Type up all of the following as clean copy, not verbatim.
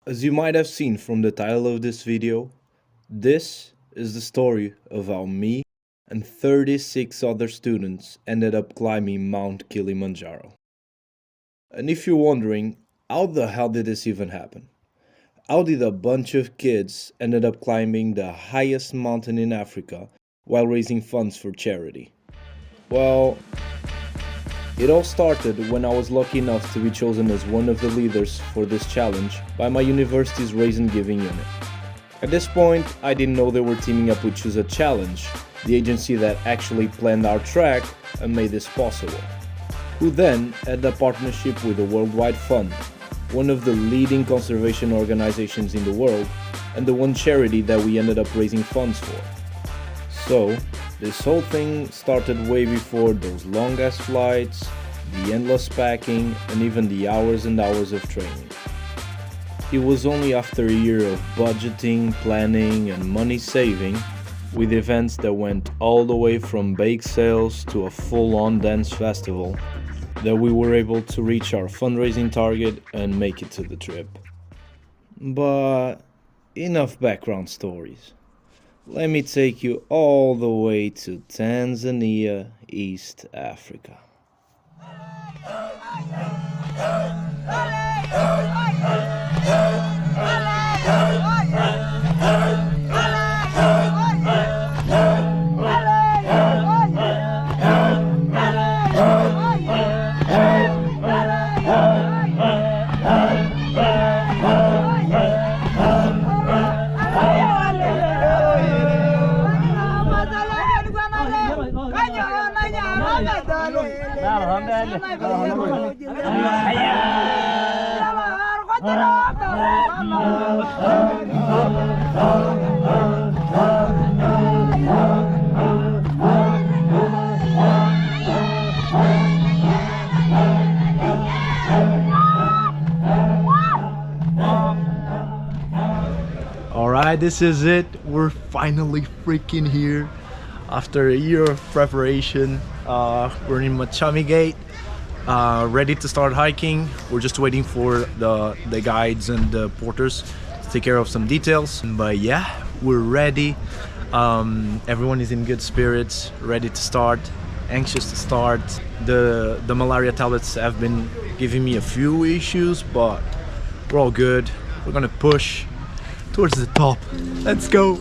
As you might have seen from the title of this video, this is the story of how me and 36 other students ended up climbing Mount Kilimanjaro. And if you're wondering, how the hell did this even happen? How did a bunch of kids ended up climbing the highest mountain in Africa while raising funds for charity? Well, it all started when I was lucky enough to be chosen as one of the leaders for this challenge by my university's Raise and Giving unit. At this point, I didn't know they were teaming up with Choose a Challenge, the agency that actually planned our track and made this possible, who then had a partnership with the Worldwide Fund, one of the leading conservation organizations in the world, and the one charity that we ended up raising funds for. So, this whole thing started way before those long ass flights, the endless packing, and even the hours and hours of training. It was only after a year of budgeting, planning, and money saving, with events that went all the way from bake sales to a full-on dance festival, that we were able to reach our fundraising target and make it to the trip. But enough background stories. Let me take you all the way to Tanzania, East Africa. Alright, this is it. We're finally freaking here. After a year of preparation, we're in Machame Gate, ready to start hiking. We're just waiting for the guides and the porters to take care of some details. But yeah, we're ready. Everyone is in good spirits, ready to start, anxious to start. The malaria tablets have been giving me a few issues, but we're all good. We're gonna push towards the top. Let's go.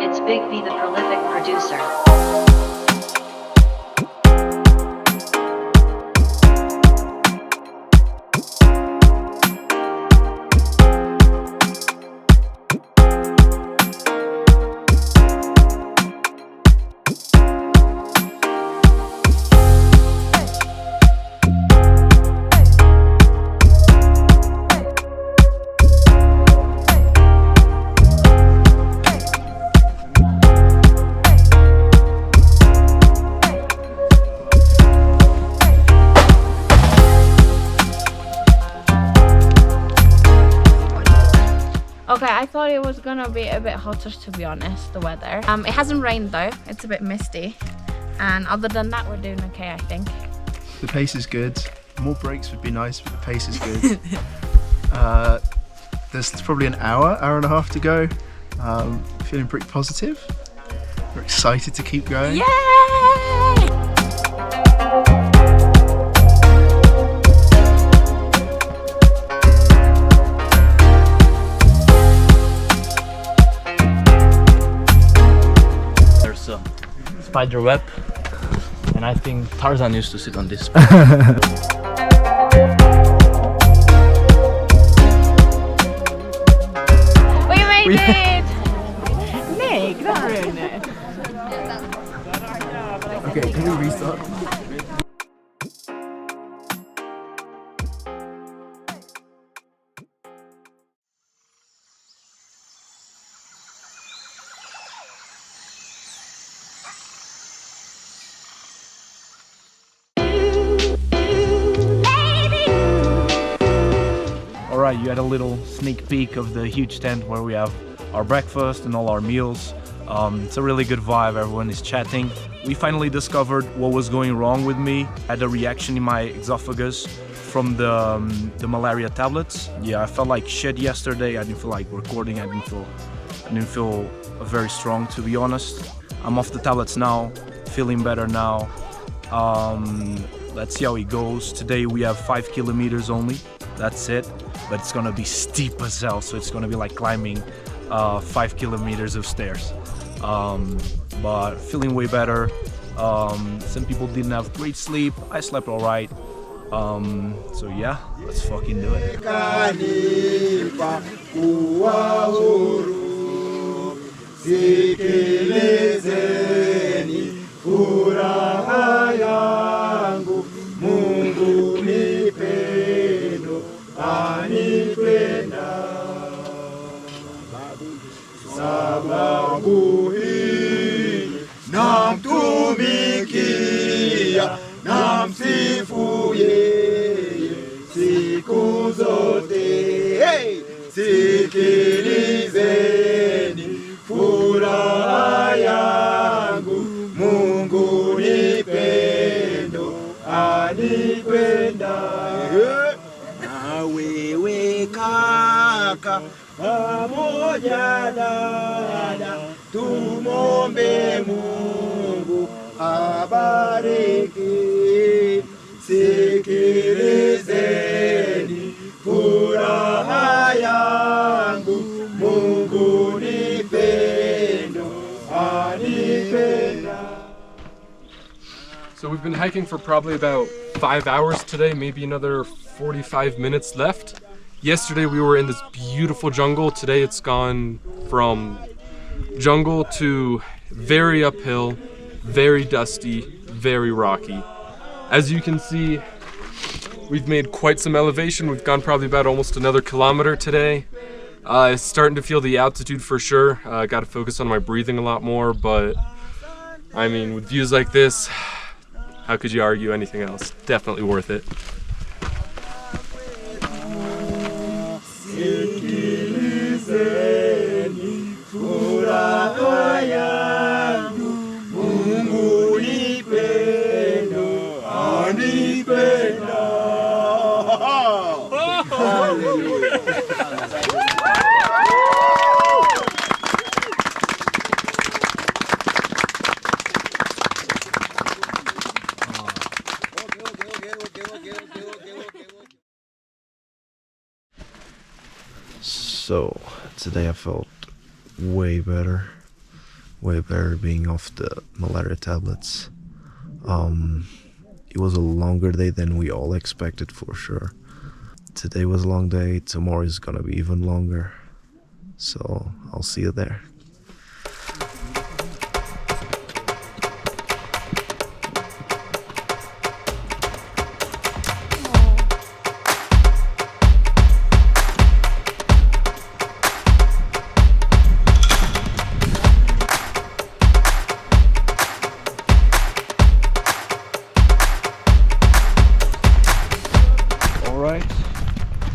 It's Big B, the prolific producer. Okay, I thought it was gonna be a bit hotter, to be honest, the weather. It hasn't rained though, it's a bit misty. And other than that, we're doing okay, I think. The pace is good. More breaks would be nice, but the pace is good. There's probably an hour and a half to go. Feeling pretty positive. We're excited to keep going. Yay! There's a spider web, and I think Tarzan used to sit on this. We made it! Nick, don't ruin it. Okay, can we restart? Alright, you get a little sneak peek of the huge tent where we have our breakfast and all our meals. It's a really good vibe, everyone is chatting. We finally discovered what was going wrong with me. I had a reaction in my esophagus from the malaria tablets. Yeah, I felt like shit yesterday. I didn't feel like recording. I didn't feel very strong, to be honest. I'm off the tablets now, feeling better now. Let's see how it goes. Today we have 5 kilometers only. That's it. But it's gonna be steep as hell, so it's gonna be like climbing 5 kilometers of stairs. But feeling way better. Some people didn't have great sleep. I slept all right. So yeah, let's fucking do it. Sababu hii namtumikia, namsifu yeye siku zote. Hey! Sikilizeni furaha yangu, Mungu ni pendo, anipenda. Na wewe kaka pamoja dada, tumombe Mungu abariki. Sikilizeni furaha yangu, Mungu ni pendo, anipenda. So we've been hiking for probably about 5 hours today, maybe another 45 minutes left. Yesterday we were in this beautiful jungle. Today it's gone from jungle to very uphill, very dusty, very rocky. As you can see, we've made quite some elevation. We've gone probably about almost another kilometer today. It's starting to feel the altitude for sure. I got to focus on my breathing a lot more, but I mean, with views like this, how could you argue anything else? Definitely worth it. Sikilizeni furaha yangu, Mungu ni pendo, anipenda. Hallelujah. So today I felt way better being off the malaria tablets. It was a longer day than we all expected, for sure. Today was a long day, tomorrow is gonna be even longer. So I'll see you there.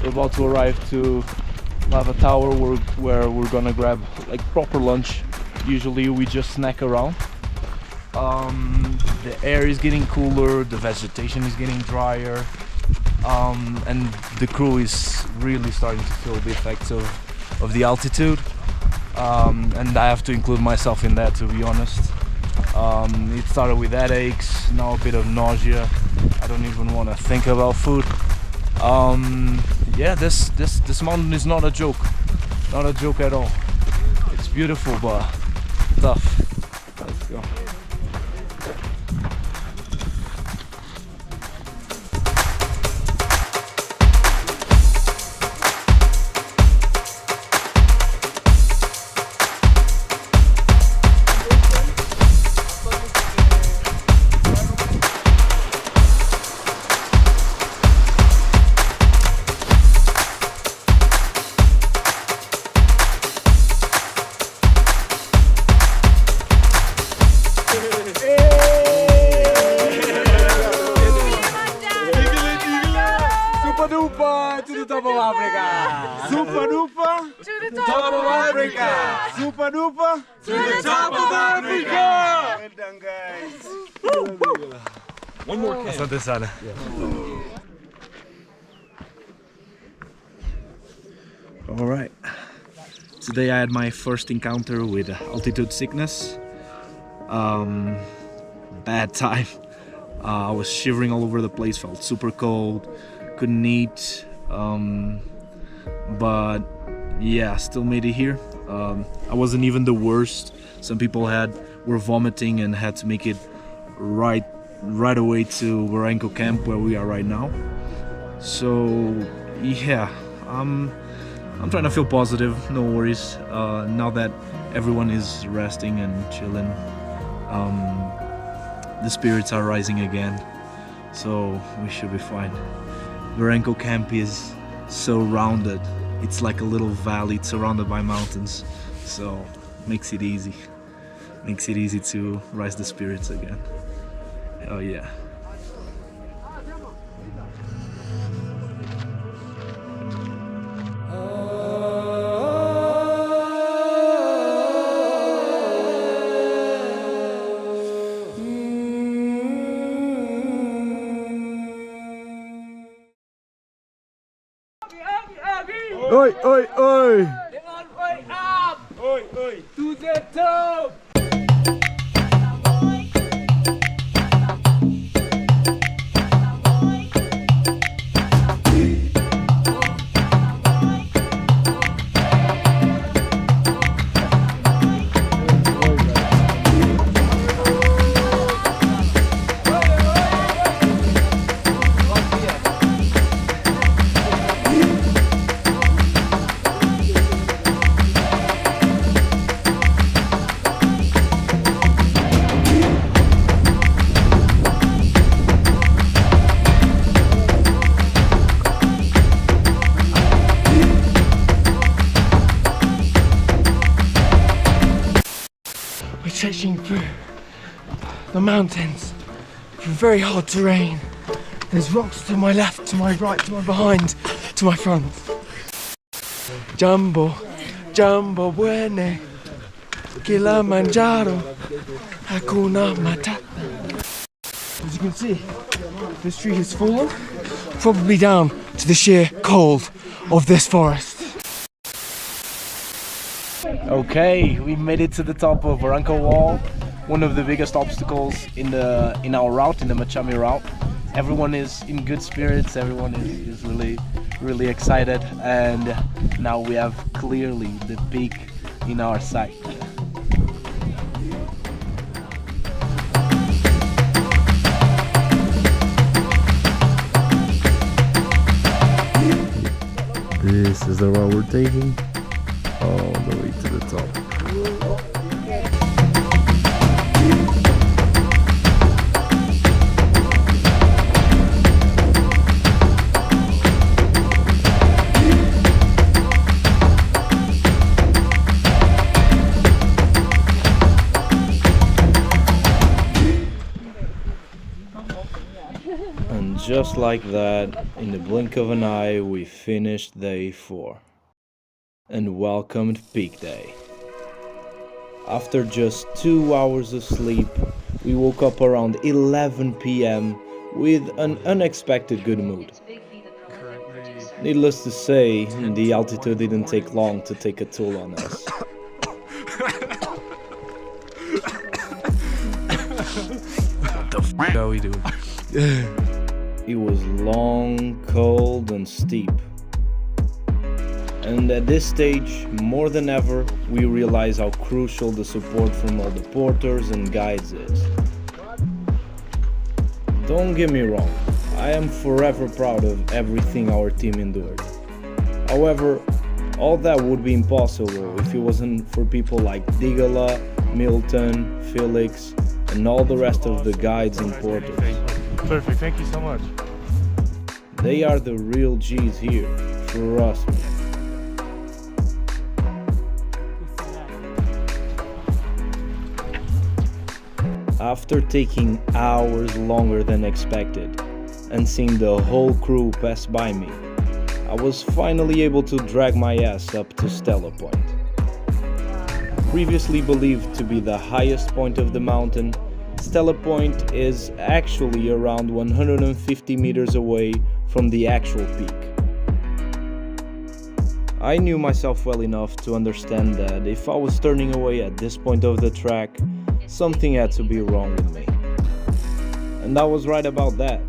We're about to arrive to Lava Tower where we're gonna grab like proper lunch. Usually we just snack around. The air is getting cooler, the vegetation is getting drier, and the crew is really starting to feel the effects of the altitude. And I have to include myself in that, to be honest. It started with headaches, now a bit of nausea. I don't even want to think about food. Yeah, this mountain is not a joke at all. It's beautiful but tough. Let's go. the top of Africa. Super duper. To the top of Africa. Well done, guys. One more can. Asante sana. All right. Today I had my first encounter with altitude sickness. Bad time. I was shivering all over the place, felt super cold, couldn't eat, but yeah, still made it here. I wasn't even the worst. Some people were vomiting and had to make it right away to Barranco camp where we are right now. So yeah, I'm trying to feel positive, no worries. Now that everyone is resting and chilling, the spirits are rising again, so we should be fine. Barranco camp is so rounded. It's like a little valley, it's surrounded by mountains, so makes it easy to rise the spirits again. Oh yeah. Oi, oi, oi! Oi, oi. To the top. We're trekking through the mountains through very hard terrain. There's rocks to my left, to my right, to my behind, to my front. Jumbo, Jumbo Buene, Kilimanjaro, Hakuna Matata. As you can see, this tree has fallen, probably down to the sheer cold of this forest. Okay, we made it to the top of Barranco Wall, one of the biggest obstacles in our route, in the Machame Route. Everyone is in good spirits, everyone is really excited, and now we have clearly the peak in our sight. This is the route we're taking all the way to the top. And just like that, in the blink of an eye, we finished day 4 and welcomed peak day. After just 2 hours of sleep, we woke up around 11 p.m. with an unexpected good mood. It's Big B, the prolific producer. Needless to say, the altitude didn't take long to take a toll on us. What the f are we doing? It was long, cold, and steep. And at this stage, more than ever, we realize how crucial the support from all the porters and guides is. Don't get me wrong, I am forever proud of everything our team endured. However, all that would be impossible if it wasn't for people like Digala, Milton, Felix, and all the rest of the guides and porters. Perfect, thank you so much. They are the real G's here, trust me. After taking hours longer than expected and seeing the whole crew pass by me, I was finally able to drag my ass up to Stella Point. Previously believed to be the highest point of the mountain, Stella Point is actually around 150 meters away from the actual peak. I knew myself well enough to understand that if I was turning away at this point of the track, something had to be wrong with me. And I was right about that.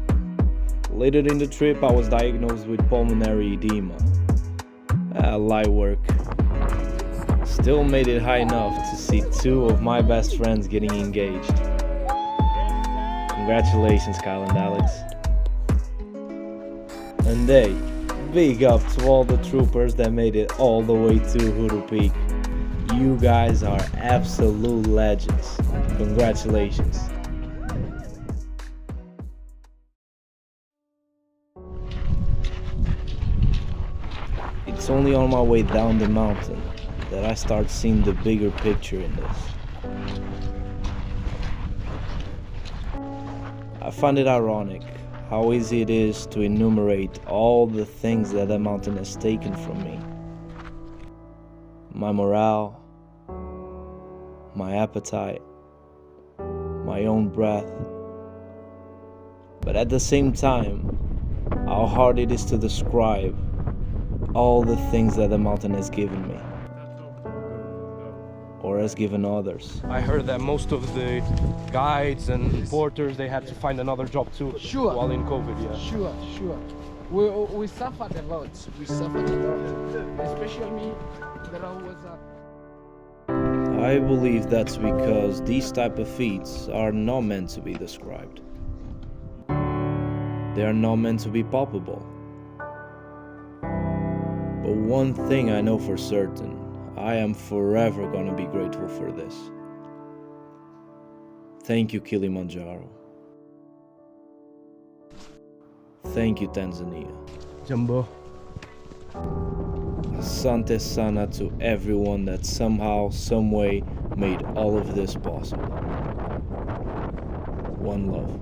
Later in the trip, I was diagnosed with pulmonary edema. Light work. Still made it high enough to see two of my best friends getting engaged. Congratulations, Kyle and Alex. And hey, big up to all the troopers that made it all the way to Hoodoo Peak. You guys are absolute legends. Congratulations. It's only on my way down the mountain that I start seeing the bigger picture in this. I find it ironic how easy it is to enumerate all the things that the mountain has taken from me. My morale, my appetite, my own breath. But at the same time, how hard it is to describe all the things that the mountain has given me, or has given others. I heard that most of the guides and porters, they had to find another job too. Sure. While in COVID, yeah. Sure. We suffered a lot. Especially me, that I was I believe that's because these type of feats are not meant to be described. They are not meant to be palpable. But one thing I know for certain, I am forever gonna be grateful for this. Thank you, Kilimanjaro. Thank you, Tanzania. Jumbo. Asante sana to everyone that somehow, someway made all of this possible. One love.